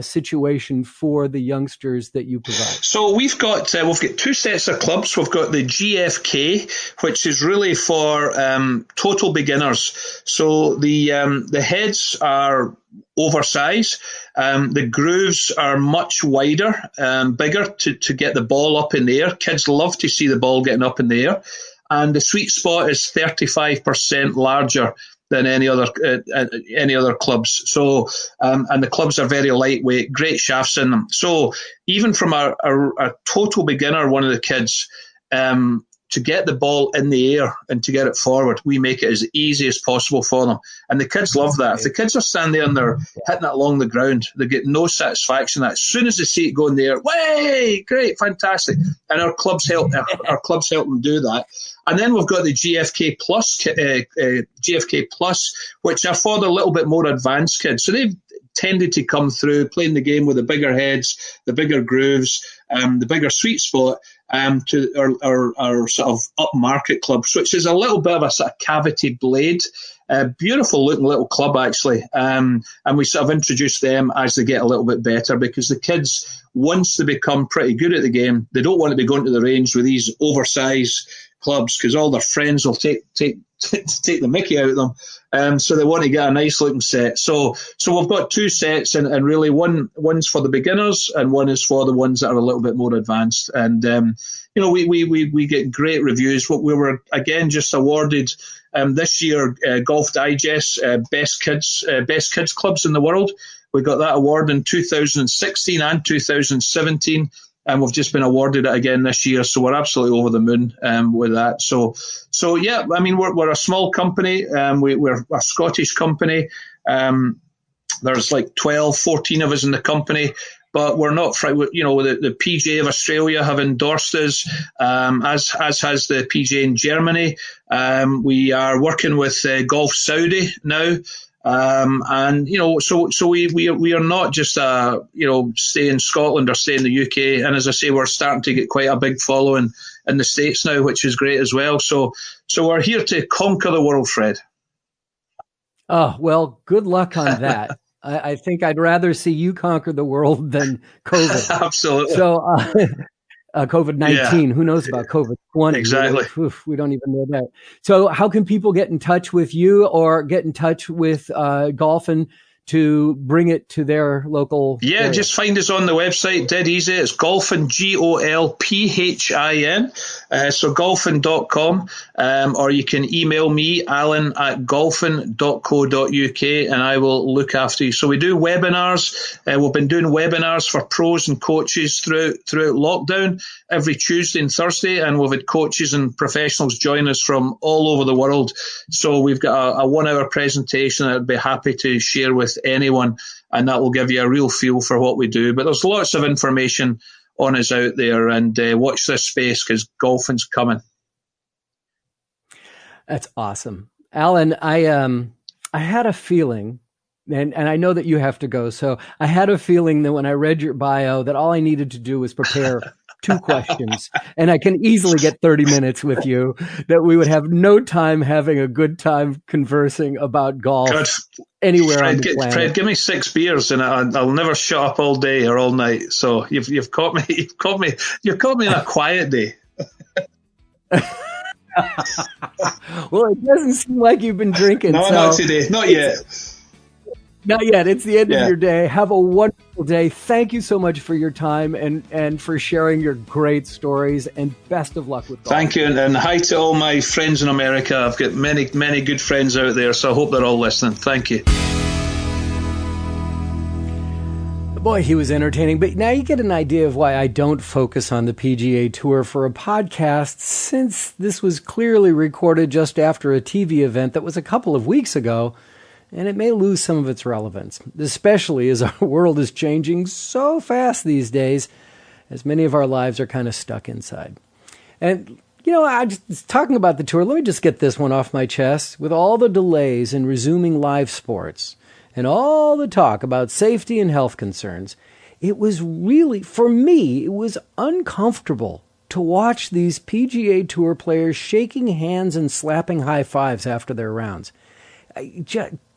situation for the youngsters that you provide? So we've got two sets of clubs. We've got the GFK, which is really for total beginners. So the heads are oversized. The grooves are much wider, bigger to get the ball up in the air. Kids love to see the ball getting up in the air. And the sweet spot is 35% larger than any other clubs. So, and the clubs are very lightweight, great shafts in them. So even from a total beginner, one of the kids, to get the ball in the air and to get it forward, we make it as easy as possible for them. And the kids love that. If the kids are standing there and they're hitting it along the ground, they get no satisfaction. As soon as they see it go in the air, way, great, fantastic. And our clubs help them do that. And then we've got the GFK Plus, which are for the little bit more advanced kids. So they've tended to come through playing the game with the bigger heads, the bigger grooves, the bigger sweet spot, to our sort of upmarket clubs, which is a little bit of a sort of cavity blade. Beautiful looking little club, actually. And we sort of introduce them as they get a little bit better, because the kids, once they become pretty good at the game, they don't want to be going to the range with these oversized clubs because all their friends will take the mickey out of them. So they want to get a nice looking set. So we've got two sets, and really one's for the beginners and one is for the ones that are a little bit more advanced. And we get great reviews. We were again just awarded this year Golf Digest best kids clubs in the world. We got that award in 2016 and 2017. And we've just been awarded it again this year, so we're absolutely over the moon with that. So yeah, I mean, we're a small company. We're a Scottish company. There's like 12, 14 of us in the company, but we're not. The PGA of Australia have endorsed us, as has the PGA in Germany. We are working with Golf Saudi now. So we are not just stay in Scotland or stay in the UK. And as I say, we're starting to get quite a big following in the States now, which is great as well. So we're here to conquer the world, Fred. Oh, well, good luck on that. I think I'd rather see you conquer the world than COVID. Absolutely. So COVID-19, Who knows about COVID-20? Exactly. We don't even know that. So how can people get in touch with you or get in touch with Golphin to bring it to their local area? Just find us on the website. Dead easy. It's Golphin, Golphin. So golphin.com. Or you can email me, alan@golphin.co.uk, and I will look after you. So we do webinars. We've been doing webinars for pros and coaches throughout lockdown every Tuesday and Thursday, and we've had coaches and professionals join us from all over the world. So we've got a 1 hour presentation that I'd be happy to share with anyone, and that will give you a real feel for what we do. But there's lots of information on us out there, and watch this space because golfing's coming. That's awesome. Alan, I had a feeling, and I know that you have to go, so I had a feeling that when I read your bio that all I needed to do was prepare 2 questions, and I can easily get 30 minutes with you, that we would have no time having a good time conversing about golf anywhere on the planet. Fred, give me 6 beers and I'll never shut up all day or all night. So you've caught me. You've caught me on a quiet day. Well, it doesn't seem like you've been drinking. No, not today. Not yet. Not yet. It's the end of your day. Have a wonderful day. Thank you so much for your time and for sharing your great stories, and best of luck with golf. Thank you. And hi to all my friends in America. I've got many, many good friends out there, so I hope they're all listening. Thank you. Boy, he was entertaining. But now you get an idea of why I don't focus on the PGA Tour for a podcast, since this was clearly recorded just after a TV event that was a couple of weeks ago. And it may lose some of its relevance, especially as our world is changing so fast these days, as many of our lives are kind of stuck inside. And, I just talking about the tour, let me just get this one off my chest. With all the delays in resuming live sports and all the talk about safety and health concerns, it was really, for me, it was uncomfortable to watch these PGA Tour players shaking hands and slapping high fives after their rounds.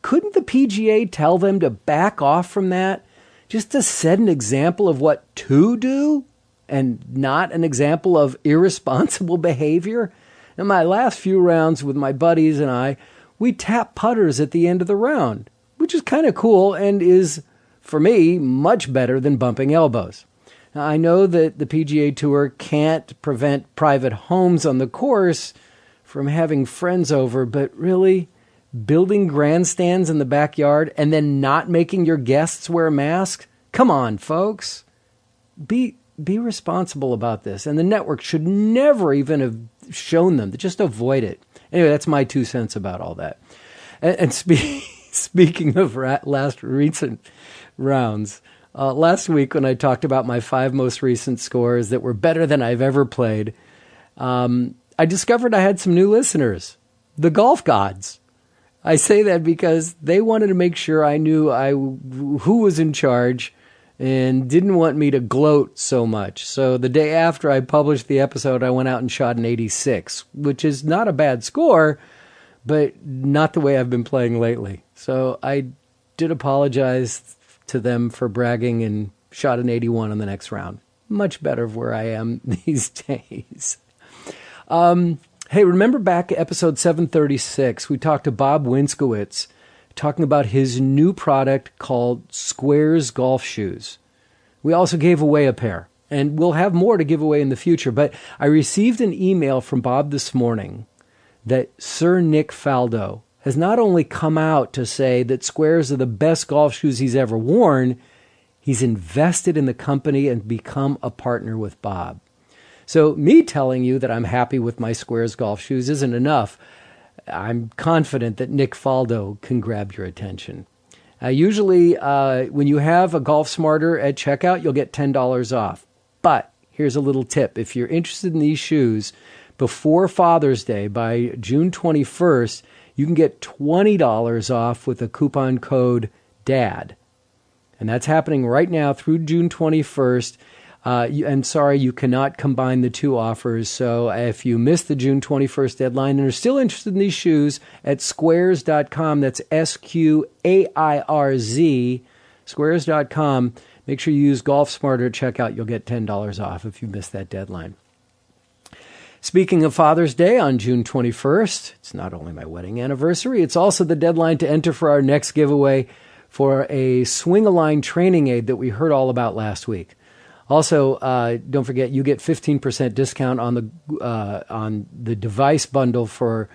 Couldn't the PGA tell them to back off from that, just to set an example of what to do and not an example of irresponsible behavior? In my last few rounds with my buddies and I, we tap putters at the end of the round, which is kind of cool and is, for me, much better than bumping elbows. Now, I know that the PGA Tour can't prevent private homes on the course from having friends over, but really, building grandstands in the backyard and then not making your guests wear masks? Come on, folks. Be responsible about this. And the network should never even have shown them. Just avoid it. Anyway, that's my 2 cents about all that. And speaking of recent rounds, last week when I talked about my 5 most recent scores that were better than I've ever played, I discovered I had some new listeners, the golf gods. I say that because they wanted to make sure I knew who was in charge and didn't want me to gloat so much. So the day after I published the episode, I went out and shot an 86, which is not a bad score, but not the way I've been playing lately. So I did apologize to them for bragging and shot an 81 on the next round. Much better of where I am these days. Hey, remember back at episode 736, we talked to Bob Winskowitz talking about his new product called SQAIRZ golf shoes. We also gave away a pair, and we'll have more to give away in the future. But I received an email from Bob this morning that Sir Nick Faldo has not only come out to say that SQAIRZ are the best golf shoes he's ever worn, he's invested in the company and become a partner with Bob. So me telling you that I'm happy with my SQAIRZ golf shoes isn't enough. I'm confident that Nick Faldo can grab your attention. Usually, when you have a GolfSmarter at checkout, you'll get $10 off. But here's a little tip. If you're interested in these shoes, before Father's Day, by June 21st, you can get $20 off with a coupon code DAD. And that's happening right now through June 21st. And sorry, you cannot combine the 2 offers. So if you missed the June 21st deadline and are still interested in these shoes, at SQAIRZ.com, that's SQAIRZ, SQAIRZ.com, make sure you use GolfSmarter at checkout. You'll get $10 off if you missed that deadline. Speaking of Father's Day on June 21st, it's not only my wedding anniversary, it's also the deadline to enter for our next giveaway for a Swing-A-Line training aid that we heard all about last week. Also, don't forget, you get 15% discount on the device bundle for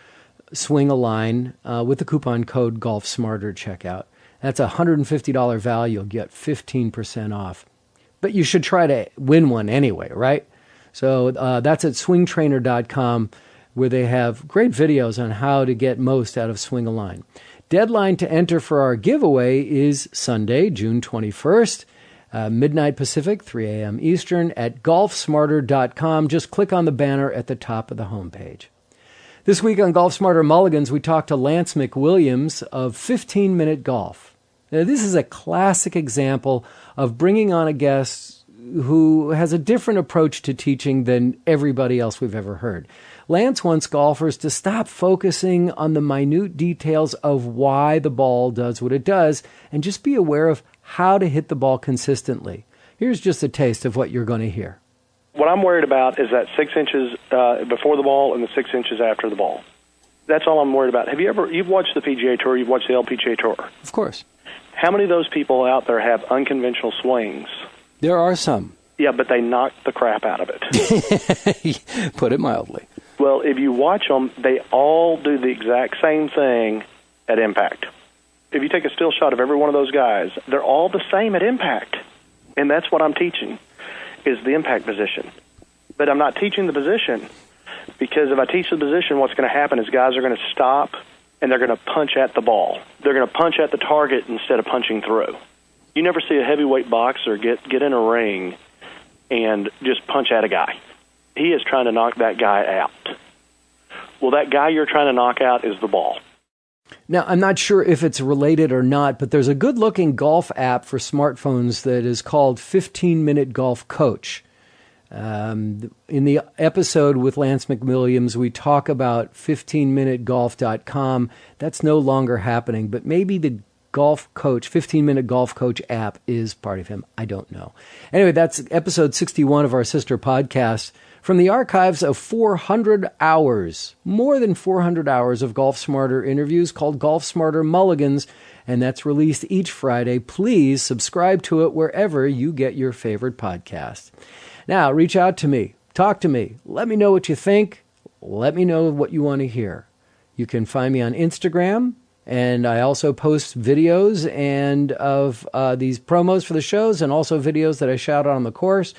Swing-A-Line with the coupon code GolfSmarter checkout. That's a $150 value. You'll get 15% off. But you should try to win one anyway, right? So that's at swingtrainer.com, where they have great videos on how to get most out of Swing-A-Line. Deadline to enter for our giveaway is Sunday, June 21st. Midnight Pacific, 3 a.m. Eastern, at golfsmarter.com. Just click on the banner at the top of the homepage. This week on GolfSmarter Mulligans, we talked to Lance McWilliams of 15 Minute Golf. Now, this is a classic example of bringing on a guest who has a different approach to teaching than everybody else we've ever heard. Lance wants golfers to stop focusing on the minute details of why the ball does what it does and just be aware of how to hit the ball consistently. Here's just a taste of what you're going to hear. What I'm worried about is that 6 inches before the ball and the 6 inches after the ball. That's all I'm worried about. You've watched the PGA Tour, you've watched the LPGA Tour. Of course. How many of those people out there have unconventional swings? There are some. Yeah, but they knock the crap out of it. Put it mildly. Well, if you watch them, they all do the exact same thing at impact. If you take a still shot of every one of those guys, they're all the same at impact. And that's what I'm teaching, is the impact position. But I'm not teaching the position, because if I teach the position, what's going to happen is guys are going to stop and they're going to punch at the ball. They're going to punch at the target instead of punching through. You never see a heavyweight boxer get in a ring and just punch at a guy. He is trying to knock that guy out. Well, that guy you're trying to knock out is the ball. Now, I'm not sure if it's related or not, but there's a good-looking golf app for smartphones that is called 15-Minute Golf Coach. In the episode with Lance McWilliams, we talk about 15minutegolf.com. That's no longer happening, but maybe the Golf Coach, 15-Minute Golf Coach app is part of him. I don't know. Anyway, that's episode 61 of our sister podcast from the archives of 400 hours, more than 400 hours of Golf Smarter interviews called Golf Smarter Mulligans, and that's released each Friday. Please subscribe to it wherever you get your favorite podcast. Now, reach out to me. Talk to me. Let me know what you think. Let me know what you want to hear. You can find me on Instagram, and I also post videos and of these promos for the shows and also videos that I shout out on the course.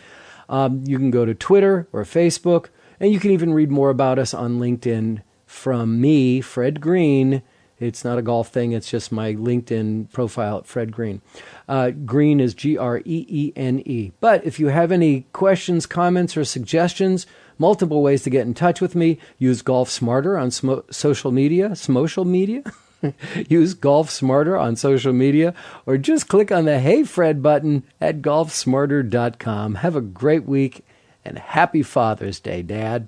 You can go to Twitter or Facebook, and you can even read more about us on LinkedIn from me, Fred Green. It's not a golf thing. It's just my LinkedIn profile at Fred Green. Green is Greene. But if you have any questions, comments, or suggestions, multiple ways to get in touch with me. Use Golf Smarter on social media. Use Golf Smarter on social media, or just click on the Hey Fred button at golfsmarter.com. Have a great week, and happy Father's Day, Dad.